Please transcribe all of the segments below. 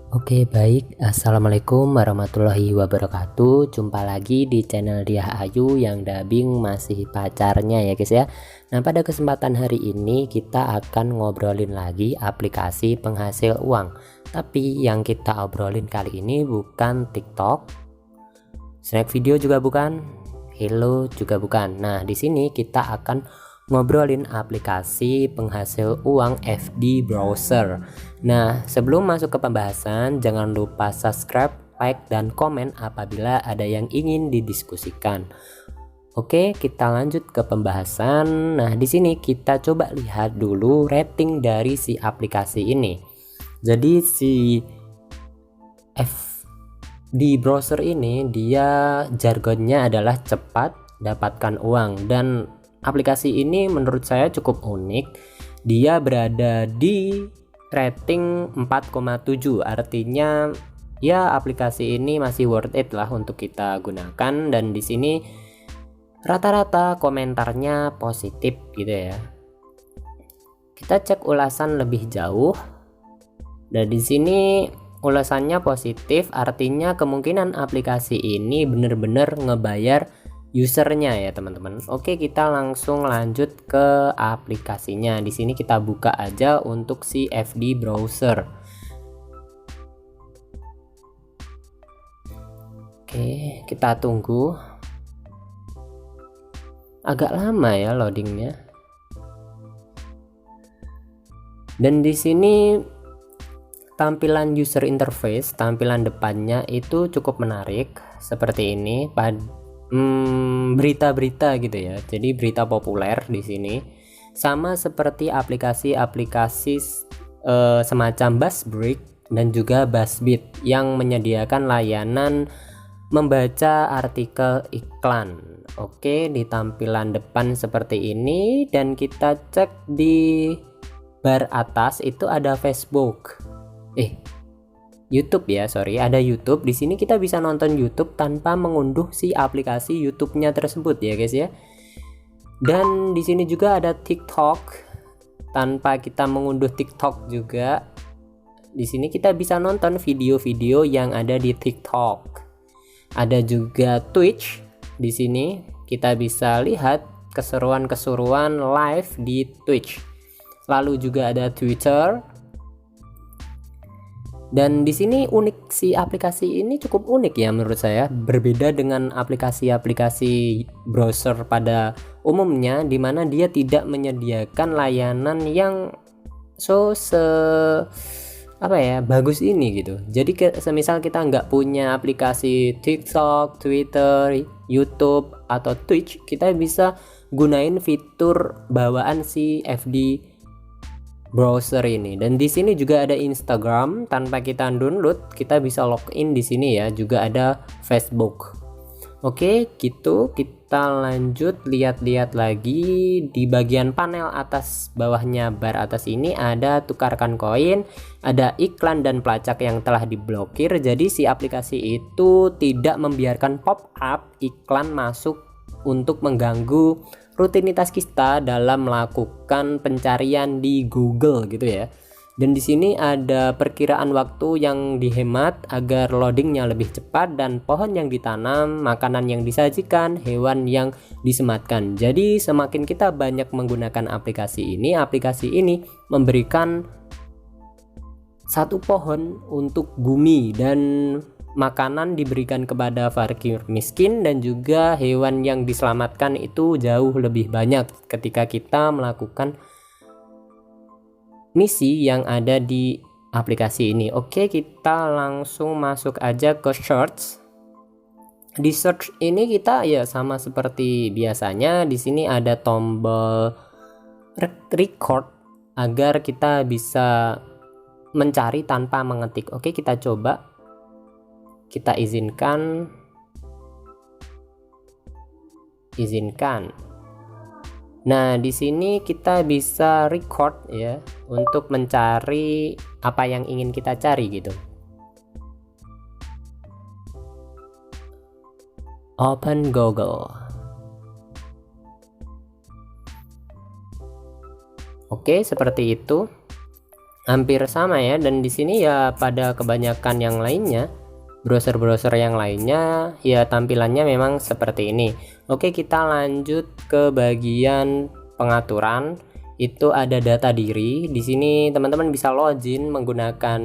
Oke baik, Assalamualaikum warahmatullahi wabarakatuh. Jumpa lagi di channel Diah Ayu yang dubbing masih pacarnya ya guys ya. Nah pada kesempatan hari ini kita akan ngobrolin lagi aplikasi penghasil uang. Tapi yang kita obrolin kali ini bukan TikTok, snack video juga bukan, Hello juga bukan. Nah di sini kita akan ngobrolin aplikasi penghasil uang FD browser. Nah, sebelum masuk ke pembahasan, jangan lupa subscribe, like, dan komen apabila ada yang ingin didiskusikan. Oke, kita lanjut ke pembahasan. Nah, di sini kita coba lihat dulu rating dari si aplikasi ini. Jadi si FD browser ini dia jargonnya adalah cepat dapatkan uang, dan aplikasi ini menurut saya cukup unik. Dia berada di rating 4,7, artinya ya aplikasi ini masih worth it lah untuk kita gunakan, dan di sini rata-rata komentarnya positif gitu ya. Kita cek ulasan lebih jauh. Dan di sini ulasannya positif, artinya kemungkinan aplikasi ini benar-benar ngebayar usernya ya teman-teman. Oke, kita langsung lanjut ke aplikasinya. Di sini kita buka aja untuk si FD browser. Oke, kita tunggu. Agak lama ya loadingnya. Dan di sini tampilan user interface, tampilan depannya itu cukup menarik seperti ini. Berita-berita gitu ya, jadi berita populer di sini, sama seperti aplikasi-aplikasi semacam Buzzsprout dan juga Buzzbeat yang menyediakan layanan membaca artikel iklan. Oke, di tampilan depan seperti ini, dan kita cek di bar atas itu ada Facebook, YouTube ya, sorry, ada YouTube. Di sini kita bisa nonton YouTube tanpa mengunduh si aplikasi YouTube-nya tersebut ya guys ya. Dan di sini juga ada TikTok tanpa kita mengunduh TikTok juga. Di sini kita bisa nonton video-video yang ada di TikTok. Ada juga Twitch. Di sini kita bisa lihat keseruan-keseruan live di Twitch. Lalu juga ada Twitter. Dan di sini unik, si aplikasi ini cukup unik ya menurut saya, berbeda dengan aplikasi-aplikasi browser pada umumnya, di mana dia tidak menyediakan layanan yang bagus ini gitu. Jadi semisal kita nggak punya aplikasi TikTok, Twitter, YouTube atau Twitch, kita bisa gunain fitur bawaan si FD browser ini. Dan di sini juga ada Instagram, tanpa kita download kita bisa login di sini ya. Juga ada Facebook. Oke, gitu. Kita lanjut lihat-lihat lagi di bagian panel atas bawahnya bar atas ini ada tukarkan koin, ada iklan dan pelacak yang telah diblokir. Jadi si aplikasi itu tidak membiarkan pop up iklan masuk untuk mengganggu rutinitas kita dalam melakukan pencarian di Google gitu ya. Dan di sini ada perkiraan waktu yang dihemat agar loadingnya lebih cepat, dan pohon yang ditanam, makanan yang disajikan, hewan yang disematkan. Jadi semakin kita banyak menggunakan aplikasi ini memberikan satu pohon untuk bumi, dan makanan diberikan kepada fakir miskin, dan juga hewan yang diselamatkan itu jauh lebih banyak ketika kita melakukan misi yang ada di aplikasi ini. Oke, kita langsung masuk aja ke search. Di search ini kita ya sama seperti biasanya, di sini ada tombol record agar kita bisa mencari tanpa mengetik. Oke, kita coba. Kita izinkan. Nah, di sini kita bisa record ya untuk mencari apa yang ingin kita cari gitu. Open Google. Oke, seperti itu. hampir sama ya, dan di sini ya pada kebanyakan yang lainnya, browser-browser yang lainnya ya tampilannya memang seperti ini. Oke, kita lanjut ke bagian pengaturan. Itu ada data diri. Di sini teman-teman bisa login menggunakan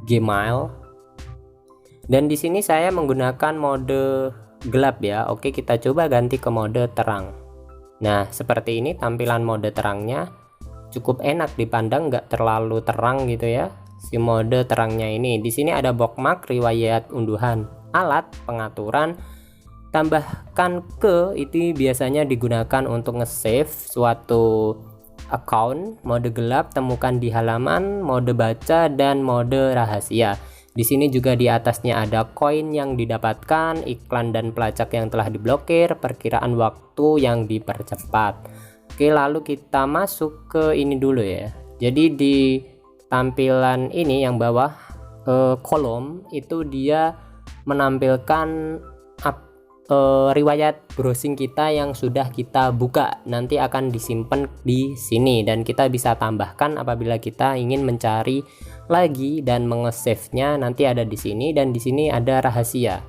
Gmail. Dan di sini saya menggunakan mode gelap ya. Oke, kita coba ganti ke mode terang. Nah, seperti ini tampilan mode terangnya. Cukup enak dipandang, nggak terlalu terang gitu ya. Si mode terangnya ini. Di sini ada bookmark, riwayat unduhan, alat, pengaturan, tambahkan ke, itu biasanya digunakan untuk nge-save suatu account. Mode gelap temukan di halaman, mode baca, dan mode rahasia. Di sini juga di atasnya ada koin yang didapatkan, iklan dan pelacak yang telah diblokir, perkiraan waktu yang dipercepat. Oke, lalu kita masuk ke ini dulu ya. Jadi di tampilan ini yang bawah kolom itu dia menampilkan riwayat browsing kita yang sudah kita buka, nanti akan disimpan di sini dan kita bisa tambahkan apabila kita ingin mencari lagi dan mengesave-nya, nanti ada di sini, dan di sini ada rahasia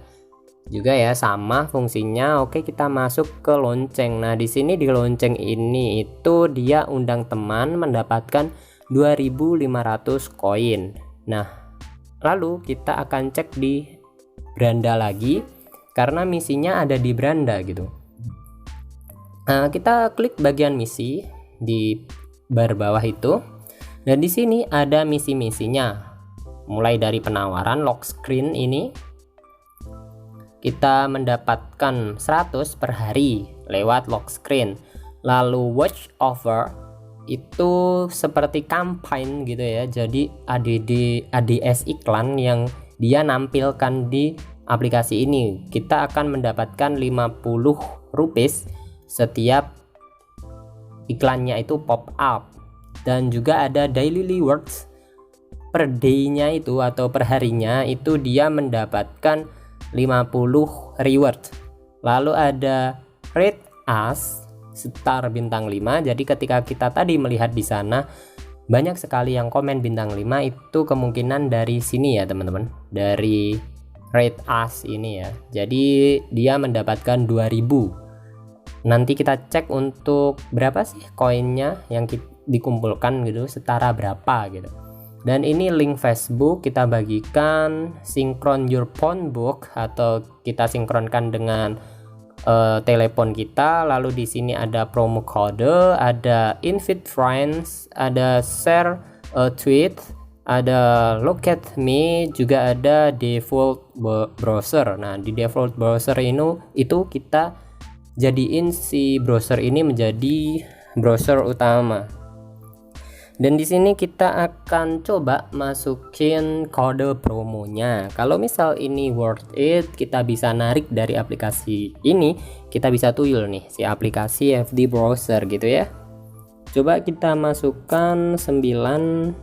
juga ya, sama fungsinya. Oke, kita masuk ke lonceng. Nah, di sini di lonceng ini itu dia undang teman mendapatkan 2500 koin. Nah, lalu kita akan cek di beranda lagi karena misinya ada di beranda gitu. Nah, kita klik bagian misi di bar bawah itu, dan di sini ada misi-misinya. Mulai dari penawaran lock screen ini, kita mendapatkan 100 per hari lewat lock screen. Lalu watch over itu seperti campaign gitu ya, jadi ADS iklan yang dia nampilkan di aplikasi ini. Kita akan mendapatkan 50 rupiah setiap iklannya itu pop up, dan juga ada daily rewards per day-nya itu atau per harinya itu dia mendapatkan 50 reward. Lalu ada rate us star bintang 5. Jadi ketika kita tadi melihat di sana banyak sekali yang komen bintang 5, itu kemungkinan dari sini ya teman-teman, dari rate us ini ya. Jadi dia mendapatkan 2000. Nanti kita cek untuk berapa sih koinnya yang dikumpulkan gitu, setara berapa gitu. Dan ini link Facebook, kita bagikan sinkron your phone book atau kita sinkronkan dengan telepon kita. Lalu di sini ada promo kode, ada invite friends, ada share tweet, ada look at me, juga ada default browser. Nah, di default browser itu kita jadiin si browser ini menjadi browser utama. Dan di sini kita akan coba masukin kode promonya. Kalau misal ini worth it, kita bisa narik dari aplikasi ini, kita bisa tuyul nih si aplikasi FD browser gitu ya. Coba kita masukkan 9U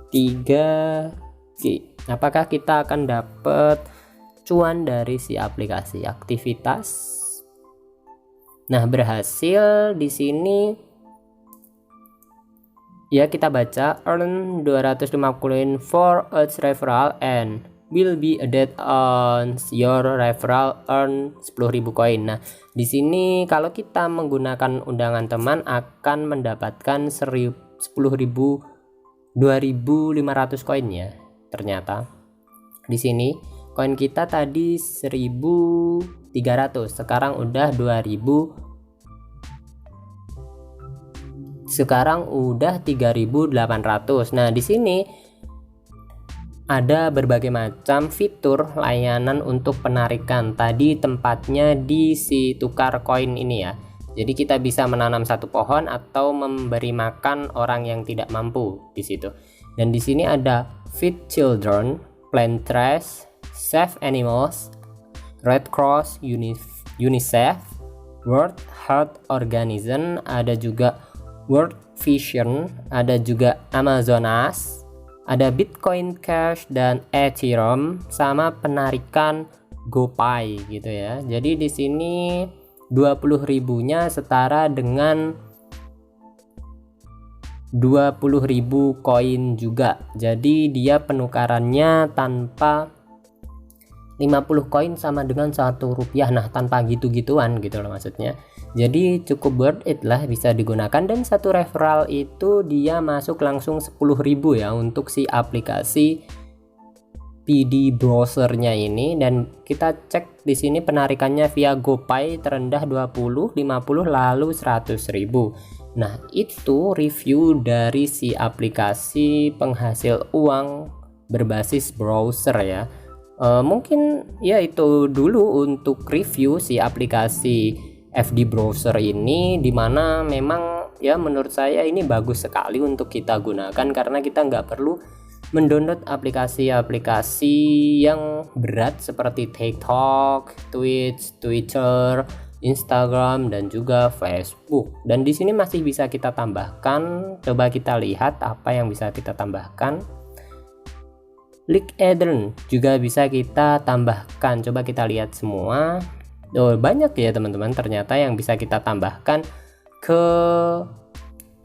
3G. Apakah kita akan dapat cuan dari si aplikasi aktivitas? Nah, berhasil di sini ya, kita baca earn 250 coin for each referral and will be added on your referral, earn 10.000 koin. Nah, di sini kalau kita menggunakan undangan teman akan mendapatkan 10.000 2.500 koin ya. Ternyata di sini koin kita tadi 1.300, sekarang udah 2.000, sekarang udah 3.800. Nah, di sini ada berbagai macam fitur layanan untuk penarikan. Tadi tempatnya di si tukar koin ini ya. Jadi kita bisa menanam satu pohon atau memberi makan orang yang tidak mampu di situ. Dan di sini ada feed children, plant trees, save animals, Red Cross, UNICEF, World Health Organization, ada juga World Vision, ada juga Amazonas, ada Bitcoin Cash dan Ethereum, sama penarikan GoPay gitu ya. Jadi di sini 20.000-nya setara dengan 20.000 koin juga. Jadi dia penukarannya tanpa 50 koin sama dengan 1 rupiah. Nah, tanpa gitu-gituan gitu loh maksudnya. Jadi cukup worth it lah, bisa digunakan, dan satu referral itu dia masuk langsung 10.000 ya untuk si aplikasi PD browsernya ini. Dan kita cek di sini penarikannya via GoPay terendah 20, 50 lalu 100.000. Nah, itu review dari si aplikasi penghasil uang berbasis browser ya. Mungkin ya itu dulu untuk review si aplikasi FD browser ini, dimana memang ya menurut saya ini bagus sekali untuk kita gunakan karena kita nggak perlu mendownload aplikasi-aplikasi yang berat seperti TikTok, Twitch, Twitter, Instagram, dan juga Facebook. Dan di sini masih bisa kita tambahkan. Coba kita lihat apa yang bisa kita tambahkan. LinkedIn juga bisa kita tambahkan. Coba kita lihat semua. Banyak ya teman-teman ternyata yang bisa kita tambahkan ke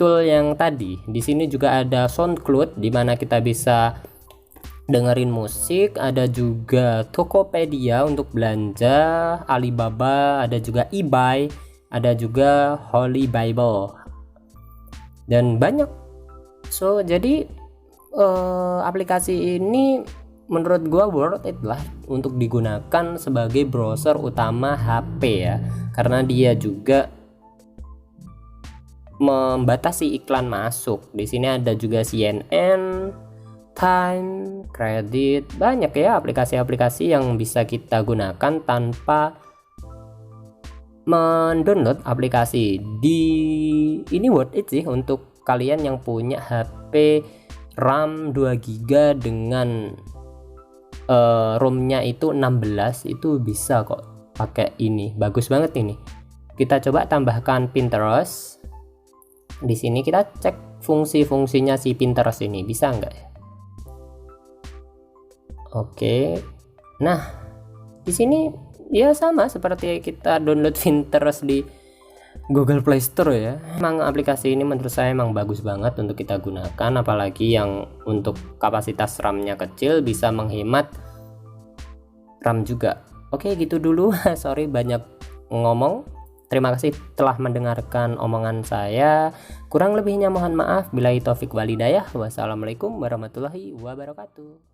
tool yang tadi. Di sini juga ada SoundCloud di mana kita bisa dengerin musik, ada juga Tokopedia untuk belanja, Alibaba, ada juga eBay, ada juga Holy Bible, dan banyak. So jadi aplikasi ini menurut gua worth it lah untuk digunakan sebagai browser utama HP ya, karena dia juga membatasi iklan masuk. Di sini ada juga CNN, Time, Kredit, banyak ya aplikasi-aplikasi yang bisa kita gunakan tanpa mendownload aplikasi. Ini worth it sih untuk kalian yang punya HP RAM 2GB dengan ROM-nya itu 16, itu bisa kok pakai ini. Bagus banget ini. Kita coba tambahkan Pinterest. Di sini kita cek fungsi-fungsinya si Pinterest ini, bisa nggak ya? Oke. Nah, di sini ya sama seperti kita download Pinterest di Google Play Store ya. Emang aplikasi ini menurut saya emang bagus banget untuk kita gunakan, apalagi yang untuk kapasitas RAM-nya kecil bisa menghemat RAM juga. Oke, gitu dulu. Sorry banyak ngomong. Terima kasih telah mendengarkan omongan saya. Kurang lebihnya mohon maaf. Billahi taufik walhidayah. Wassalamualaikum warahmatullahi wabarakatuh.